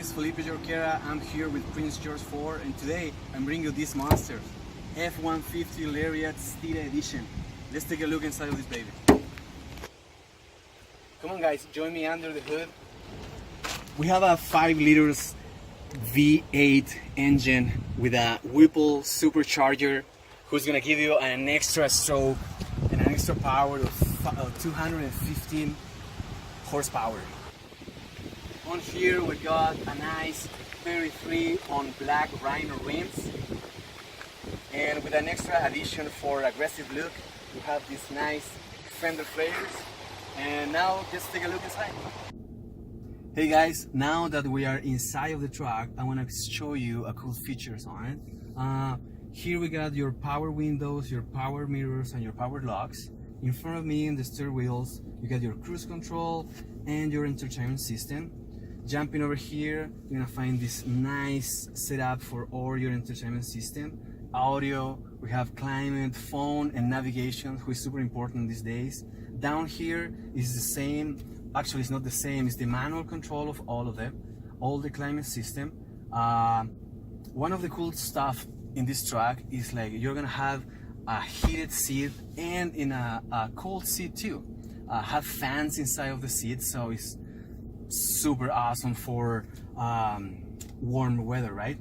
is Felipe. I'm here with Prince George 4, and today I'm bringing you this monster, F-150 Lariat Steeda edition. Let's take a look inside of this baby. Come on guys, join me under the hood. We have a 5 liters V8 engine with a Whipple Supercharger who's gonna give you an extra stroke and an extra power of 215 horsepower. On here we got a nice 33 on black Rhino rims, and with an extra addition for aggressive look we have this nice Fender Flares. And now let's take a look inside. Hey guys, now that we are inside of the truck, I want to show you a cool features on it. Here we got your power windows, your power mirrors, and your power locks. In front of me in the steer wheels, you got your cruise control and your entertainment system. Jumping over here, you're gonna find this nice setup for all your entertainment system. Audio, we have climate, phone, and navigation, which is super important these days. Down here is the same, actually it's not the same, it's the manual control of all of them, all the climate system. One of the cool stuff in this truck is like you're gonna have a heated seat and in a cold seat too. Have fans inside of the seat, so it's super awesome for warm weather, right?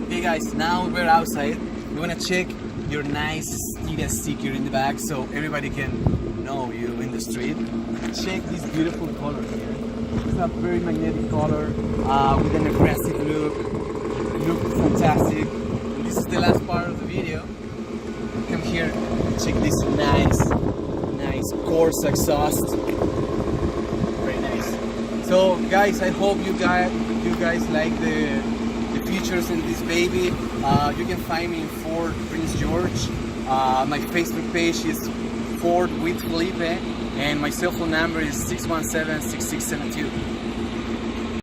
Okay guys, now we're outside. We want to check your nice Steeda sticker in the back so everybody can know you in the street. Check this beautiful color here. It's a very magnetic color with an aggressive look. Look fantastic. And this is the last part of the video. Come here, check this nice Corsa Exhaust. Very nice. So guys, I hope you guys like the features in this baby. You can find me in Ford Prince George. My Facebook page is Ford with Felipe, and my cell phone number is 617-6672.